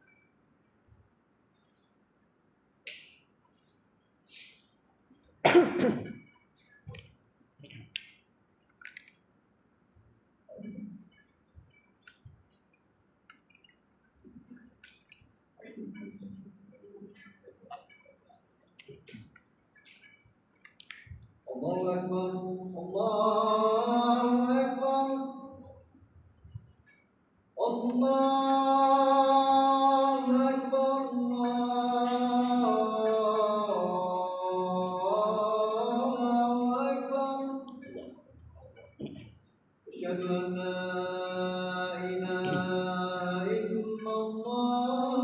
Allahu Akbar, Allahu Akbar, Allahu Akbar, Allahu Akbar. Asyhadu an la ilaha illallah.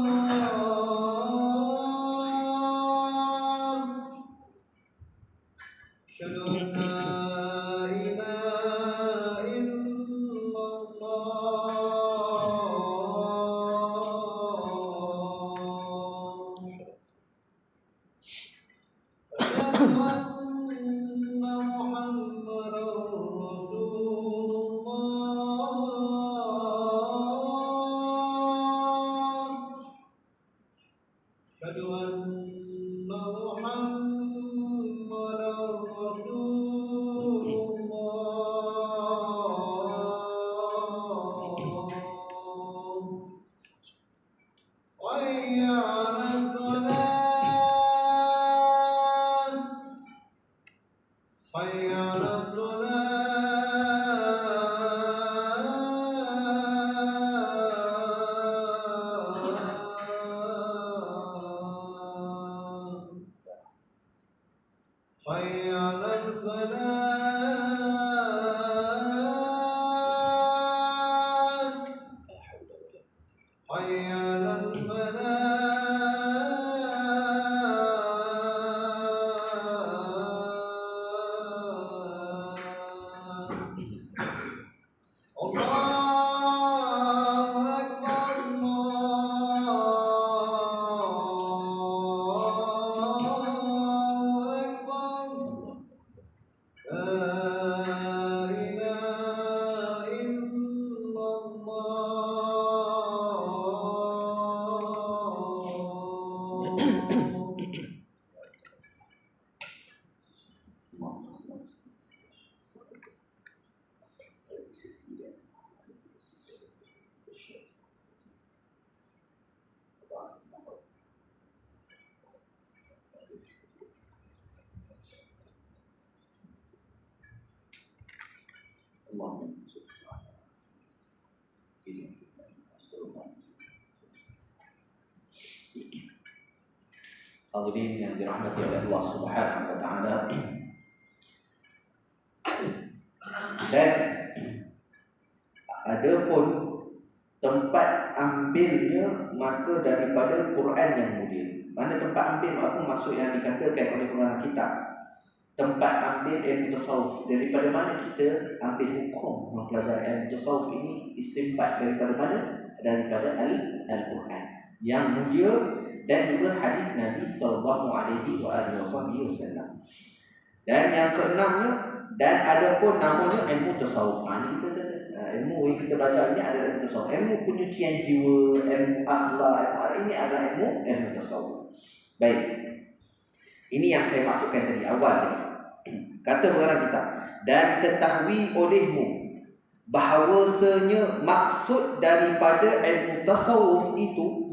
Asyhadu an la ilaha illallah. Asyhadu anna Muhammadar Rasulullah. Asyhadu anna Muhammadar Rasulullah. Hayya 'alal falah. Hayya 'alal falah. Hayya 'alal falah. Hayya 'alal falah. Allahu Akbar, Allahu Akbar. Hadirin yang dirahmati oleh Allah Subhanahu wa taala. Dan ada pun tempat ambilnya maka daripada Quran yang mulia. Mana tempat ambil apa maksud yang dikatakan oleh pengarang kitab? Tempat ambil ilmu tasawuf. Daripada mana kita ambil hukum mempelajari ilmu tasawuf ini? Istinbat daripada mana? Daripada Al-Quran yang mulia dan juga hadis Nabi sallallahu alaihi wasallam. Dan yang keenamnya, dan ada pun namanya ilmu tasawuf. Ini kita ilmu yang kita baca ini adalah ilmu tasawuf. Ilmu penyucian jiwa, ilmu akhlak, ini adalah ilmu tasawuf. Baik. Ini yang saya maksudkan tadi awal tadi. Kata pengarang kita, dan ketahui olehmu bahawasanya maksud daripada ilmu tasawuf itu,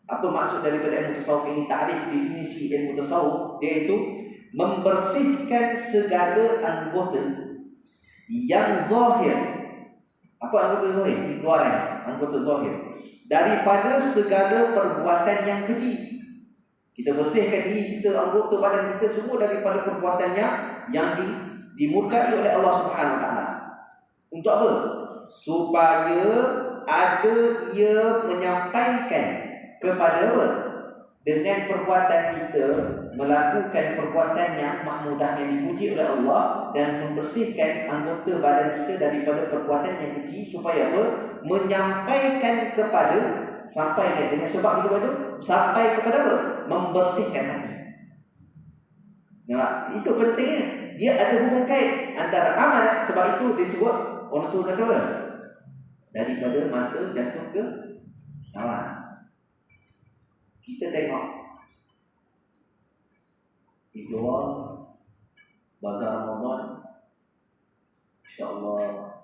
apa maksud daripada ilmu tasawuf ini? Takrif definisi ilmu tasawuf iaitu membersihkan segala anggota yang zahir. Apa anggota zahir? Luaran anggota zahir daripada segala perbuatan yang keji. Kita bersihkan diri kita, anggota badan kita semua daripada perbuatan yang dimurkai oleh Allah Subhanahu wa taala. Untuk apa? Supaya ada ia menyampaikan kepada apa? Dengan perbuatan kita melakukan perbuatan yang mahmudah, yang dipuji oleh Allah, dan membersihkan anggota badan kita daripada perbuatan yang keji, supaya apa? Menyampaikan kepada, sampaikan dengan sebab itu itu sampai kepada apa? Membersihkan hati. Nah, itu pentingnya. Dia ada hubungan kait antara amalan. Sebab itu disebut, orang tua kata apa? Daripada mata jatuh ke awan. Kita tengok di luar bazar Ramadan, insya-Allah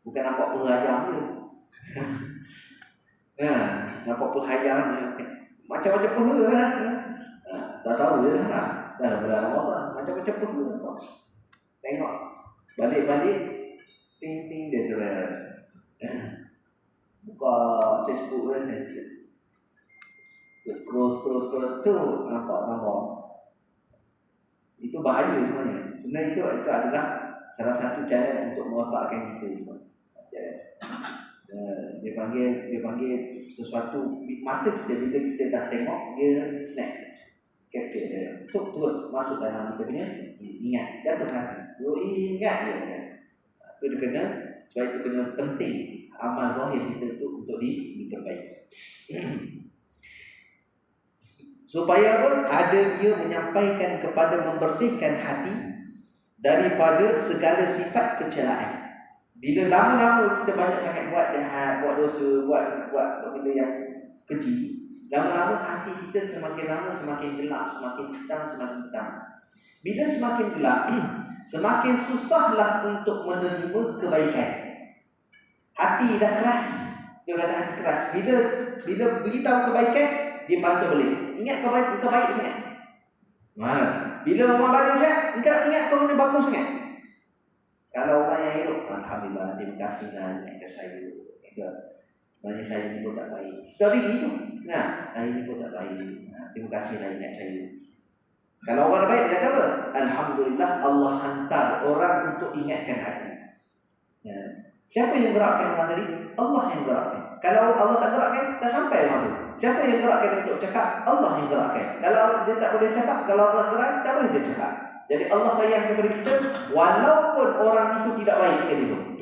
bukan nampak penghayam je. Nampak penghayam macam-macam peha lah. Tak tahu je lah. Dalam bulan Ramadan macam-macam peha. Tengok balik-balik ting-ting dia terus. Buka Facebook kan, scroll tu nampak gambar. Itu bahaya sebenarnya. Sebenarnya itu adalah salah satu cara untuk merosakkan kita juga. Dia panggil sesuatu mata kita, bila kita dah tengok dia snap, capture dia, terus masuk dalam kita punya ingat, jatuh hati. Ingat dia. Itu dia kena, sebab itu kena penting amal zahir kita itu untuk diperbaiki. Supaya apa? Ada ia menyampaikan kepada membersihkan hati daripada segala sifat kecelaan. Bila lama-lama kita banyak sangat buat jahat, buat dosa, buat benda yang keji, lama-lama hati kita semakin lama semakin gelap, semakin hitam. Bila semakin gelap, semakin susahlah untuk menerima kebaikan. Hati dah keras. Dia kata hati keras. Bila beritahu kebaikan, dia pantau balik. Ingat kau baik sangat. Mana? Bila orang baik sangat, engkau ingat kau benda bagus sangat. Kalau orang yang hidup, alhamdulillah, terima kasih lah ingat ke saya. Itu sebenarnya saya ni pun tak baik. Story itu. Nah, saya ni pun tak baik. Terima kasih lah ingat saya. Kalau orang baik, dia kata apa? Alhamdulillah, Allah hantar orang untuk ingatkan aku. Siapa yang gerakkan orang tadi? Allah yang gerakkan. Kalau Allah tak gerakkan, tak sampai orang tu. Siapa yang gerakkan untuk cakap? Allah yang gerakkan. Kalau dia tak boleh cakap, kalau Allah gerak, tak boleh dia cakap. Jadi Allah sayang kepada kita walaupun orang itu tidak baik sekalipun.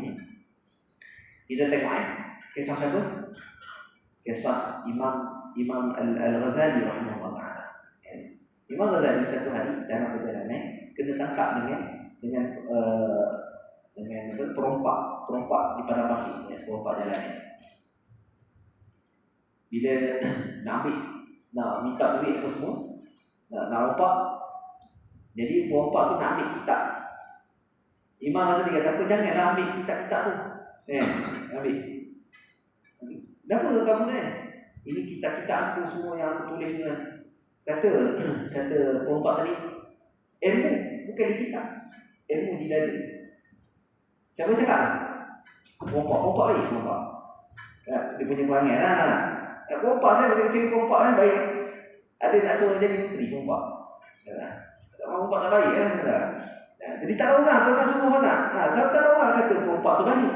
Kita tengok kisah siapa? Kisah Imam Al-Ghazali rahimahullah taala. Imam Ghazali satu hari dalam perjalanan kena tangkap dengan perompak di padang pasir, perompak jalanan. Bila nak minta duit apa semua, nak rompak, jadi perompak tu nak ambil kitab. Imam Ghazali kata apa? Janganlah ambil kitab-kitab tu. Ambil. Kenapa kamu ni? Ini kitab-kitab aku semua yang aku tulis ni. Kata perompak tadi, ilmu bukan di kitab, ilmu di dada. Siapa cakap? Pompak baik, pompak. Dia punya perangai lah. Pompak saya bagi ciri pompak kan baik. Ada nak suruh jadi menteri pompak. Tak mahu pompak tak baik kan. Jadi tak ada orang pun nak suruh nak. Sebab tak ada orang kata pompak tu baik.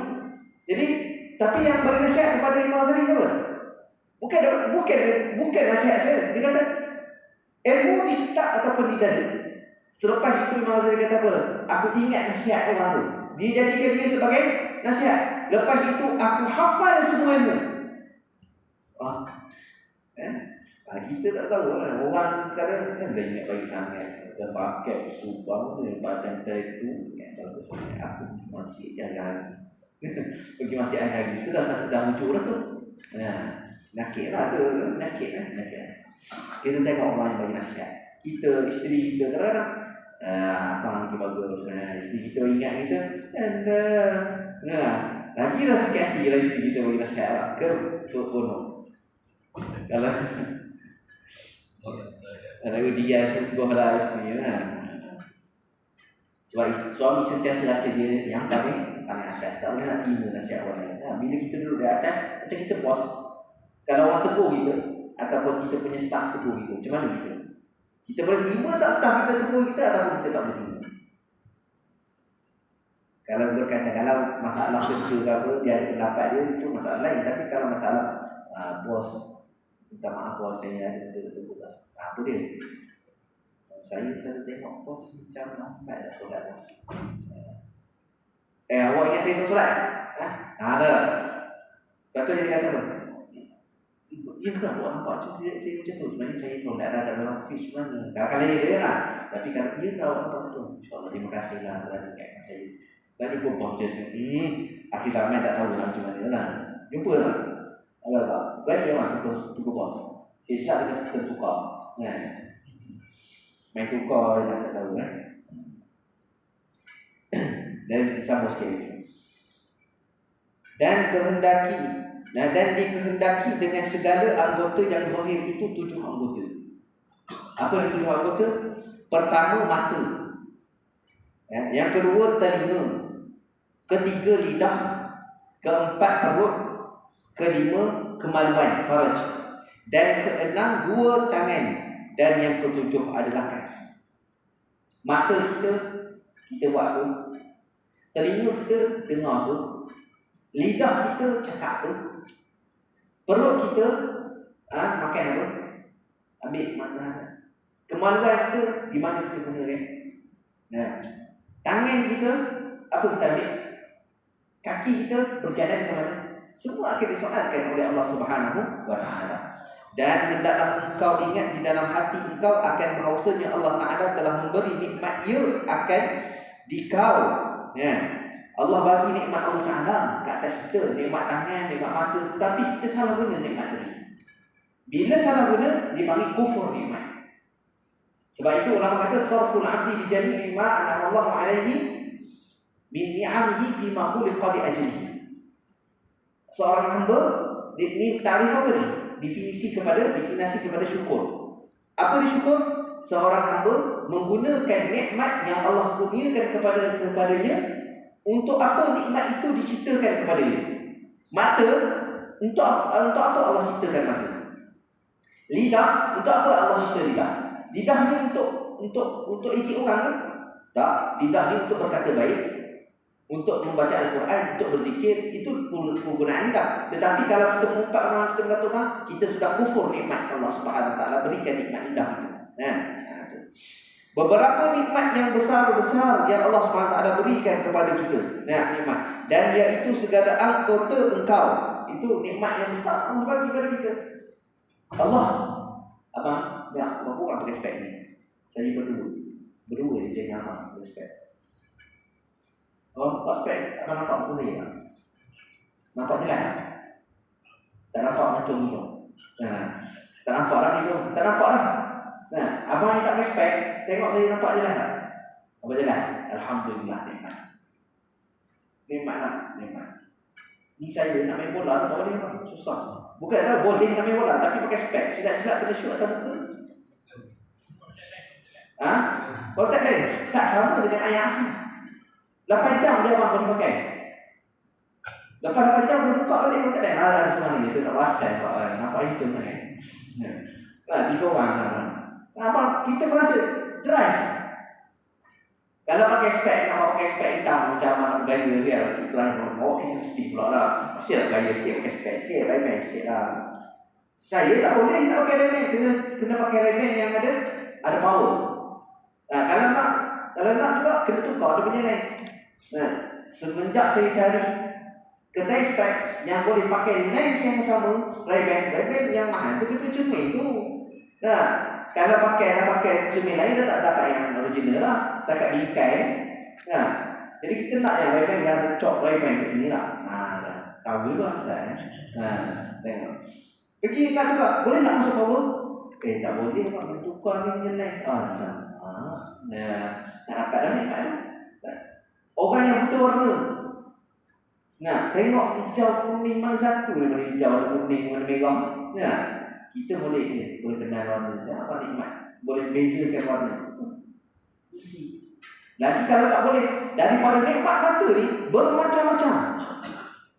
Jadi tapi yang bagi nasihat kepada Imam Ghazali siapa? Bukan nasihat saya. Dia kata ilmu di kitab ataupun di dada. Selepas itu Imam Ghazali kata apa? Aku ingat nasihat orang tu. Dia jadikan dia sebagai nasihat. Lepas itu aku hafal semua ilmu. Kita tak tahu lah. Orang kata kan dah ingat baik sangat. Dan pakai subang ni badan itu ingat bagus sangat. Aku masih jaga pergi masjid hari itu dah muncul dah tu. Nakik lah tu. Nakik. Kita tengok orang yang bagi nasihat. Kita, isteri kita kadang-kadang abang kita bagus sebenarnya. Isteri kita ingat kita. Lagi lah sakit hati lah isteri kita bagi nasihat lah. Ke seronok. Kalau ada ujian sungguh lah isteri lah. Sebab suami sentiasa rasa dia yang paling atas. Tak boleh nak terima nasihat orang lain. Bila kita duduk di atas, macam kita bos. Kalau orang tegur kita ataupun kita punya staff tegur kita, macam mana kita? Kita boleh terima tak staff kita tegur kita ataupun kita tak boleh terima? Kalau berkata kalau masalah kerja ke apa, dia ada pendapat dia, itu masalah lain. Tapi kalau masalah bos, minta maaf bos, saya ada tegur bos. Apa dia? Saya selalu tengok bos macam nampak dah solat bos. Awak ingat saya tak solat? Ada. Lepas tu dia kata apa? Ya ke awak nampak dia macam tu. Sebenarnya saya solat ada dalam fish sebenarnya. Kadang-kadang dia lah. Tapi kalau dia kalau awak nampak tu, insyaAllah terima kasih lah kerana ingatkan saya. Dan jumpa bos macam tu. Akhir zaman tak tahu lah macam mana lah. Jumpa lah. Agak tak? Berani lah tukar bos. Saya silap dia kena tukar. Main tukar dia tak tahu kan. Dan sambung sekali. Dan dikehendaki dengan segala anggota yang zahir itu 7 anggota. Apa yang 7 anggota? Pertama mata. Yang kedua telinga. Ketiga lidah. Keempat perut. Kelima kemaluan faraj. Dan keenam 2 tangan. Dan yang ketujuh adalah kaki. Mata kita buat apa? Telinga kita dengar apa? Lidah kita cakap apa? Perut kita makan apa? Ambil makan. Kemaluan kita di mana kita gunakan? Tangan kita apa kita ambil? Kaki kita berjalan ke mana? Semua akan disoalkan oleh Allah Subhanahu wa taala. Dan hendaklah engkau ingat di dalam hati engkau akan bahawasanya Allah Ta'ala telah memberi nikmat ia akan dikau. Allah bagi nikmat Allah Ta'ala ke atas kita. Nikmat tangan, nikmat mata. Tetapi kita salah guna nikmat tadi. Bila salah guna, dia panggil kufur nikmat. Sebab itu ulama kata sarful abdi bi jami'i ma an'ama Allah 'alaihi min ni'amihi fi ma khuliqa li ajlihi. Seorang hamba ni tarikh apa ni? Definisi kepada syukur. Apa dia syukur? Seorang hamba menggunakan nikmat yang Allah kurniakan kepadanya. Untuk apa nikmat itu diciptakan kepada dia? Mata, untuk apa Allah ciptakan mata? Lidah, untuk apa Allah cipta lidah? Lidah ni untuk ejek orang ke? Tak, lidah ni untuk berkata baik, untuk membaca Al-Quran, untuk berzikir, itu kegunaan lidah. Tetapi kalau kita mengumpat orang, kita mengatakan orang, kita sudah kufur nikmat Allah Subhanahu Wa Taala berikan nikmat lidah itu. Beberapa nikmat yang besar-besar yang Allah SWT berikan kepada kita. Nikmat. Dan iaitu segala anggota engkau. Itu nikmat yang besar Allah bagi kepada kita. Allah. Abang, aku tak pakai spek ni. Saya berdua je saya nampak pakai spek. Oh, pakai spek. Abang nampak muka saya tak? Nampak jelas? Tak nampak macam hidung. Tak nampak lah hidung. Tak nampak lah. Abang ni tak pakai spek. Tengok saya nampak jelas tak? Apa jelas? Alhamdulillah nikmat. Nikmat lah, nikmat. Ni saya nak main bola tak boleh bang, susah. Bukan tak boleh nak main bola, tapi pakai spek. Silap-silap kena shoot atas muka. Kontak lain? Tak sama dengan ayat asli. 8 jam dia abang boleh pakai. Lepas 8 jam dia buka balik kau tak ada. Ada seorang ni, dia tak pasal Pak. Nampak handsome kan? Nah, 3 orang lah. Abang, kita merasa drive. Kalau pakai spek, nak pakai spek hitam macam mana bergaya dia, rasa drive. Bawa kita mesti pula lah. Mesti lah bergaya sikit, pakai spek sikit, Ray-Ban sikit lah. Saya tak boleh nak pakai Ray-Ban. Kena pakai Ray-Ban yang ada power. Nah, kalau nak juga, kena tukar dia punya lens. Nah, semenjak saya cari kedai spek yang boleh pakai lens yang sama, Ray-Ban yang mahal tu, dia punya cermin tu. Nah, kalau nak pakai cermin lain, dia tak dapat yang original lah. Setakat bingkai. Nah, jadi kita nak yang Ray-Ban yang ada cop Ray-Ban kat sini lah. Tahu juga Ustaz. Tengok. Pergi nak tukar, boleh nak masuk power? Tak boleh Pak, kena tukar ni punya lens. Tak dapat dah ni Pak. Orang yang buta warna. Nah, tengok hijau kuning mana satu daripada hijau, ada kuning, mana merah. Nah, kita boleh kenal warna. Apa nikmat? Boleh bezakan warna. Rezeki. Lagi kalau tak boleh, daripada nikmat mata ni bermacam-macam.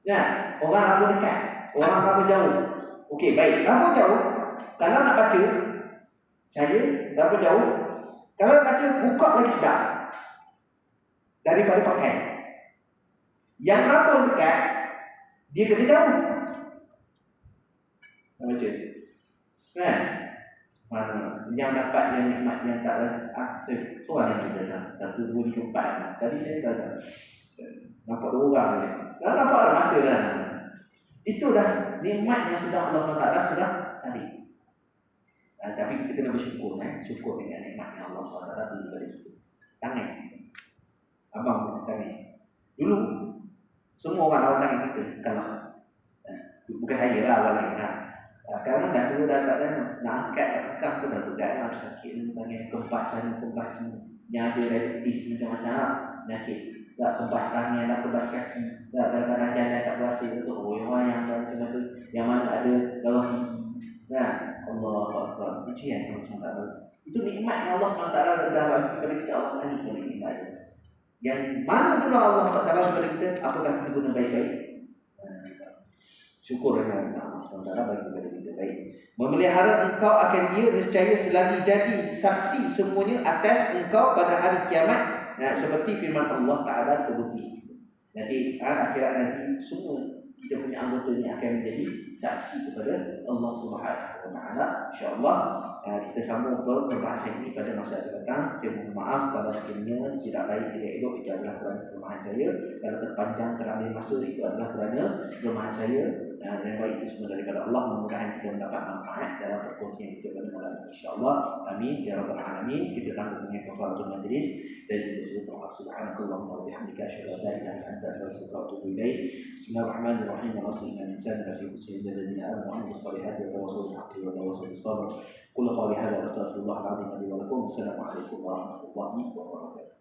Nah, orang rambut dekat, orang rambut jauh. Okey, baik. Rambut jauh, kalau nak baca, saya rambut jauh, kalau nak baca, buka lagi sedap daripada pakai. Yang rambut dekat, dia kena jauh. Nak baca. Kan? Mana yang dapat yang nikmat yang tak soalan yang kita dah 1, 2, 3, 4. Tadi saya dah nampak 2 orang ni. Dah nampak dah mata dah. Itu dah nikmat yang sudah Allah SWT sudah tarik. Tapi kita kena bersyukur, syukur dengan nikmat yang Allah SWT beri kepada kita. Tangan. Abang tangan. Dulu semua orang awal tangan kita kalau bukan saya lah awal lain lah. Sekarang dah dulu dah tak nak angkat nak pegang tu dah pegang dah sakit tangan, kempas sana kempas ni. Yang ada diabetes macam-macam lah penyakit. Tak kempas tangan, tak kempas kaki, tak kadang-kadang jalan tak berasa tu. Yang macam tu, yang mana ada darah tinggi. Nah, Allah Akbar. Ujian Allah SWT. Itu nikmat yang Allah SWT dah bagi kepada kita. Allah tanya kepada nikmat itu. Yang mana pula Allah SWT kepada kita, apakah kita guna baik-baik? Syukur dengan Allah SWT bagi kepada kita baik. Memelihara engkau akan dia nescaya selagi jadi saksi semuanya atas engkau pada hari kiamat. Seperti firman Allah Ta'ala terbukti. Nanti akhirat nanti semua kita punya anggota ini akan menjadi saksi kepada Allah Subhanahu Wa Ta'ala. InsyaAllah kita sambung perbahasan ini pada masa akan datang. Saya mohon maaf kalau sekiranya tidak baik, tidak elok, itu adalah kerana kelemahan saya. Kalau terpanjang, terambil masa, itu adalah kerana kelemahan saya. Yang baik itu semua daripada Allah. Mudah-mudahan kita mendapat manfaat dalam perkongsian kita pada malam ini, insyaAllah. Amin ya rabbal alamin. Kita tangguh dengan kafaratul majlis dan juga sebut Allah subhanakallahumma wa bihamdika asyhadu an la ilaha illa anta astaghfiruka wa atubu ilaik. Bismillahirrahmanirrahim. Wa rasulina insan fi husnil ladina amanu wa amilus solihati wa tawassaw bil haqqi wa tawassaw bis sabr. Qul qawli hadza astaghfirullahal azim li wa lakum. Assalamu alaikum warahmatullahi wabarakatuh.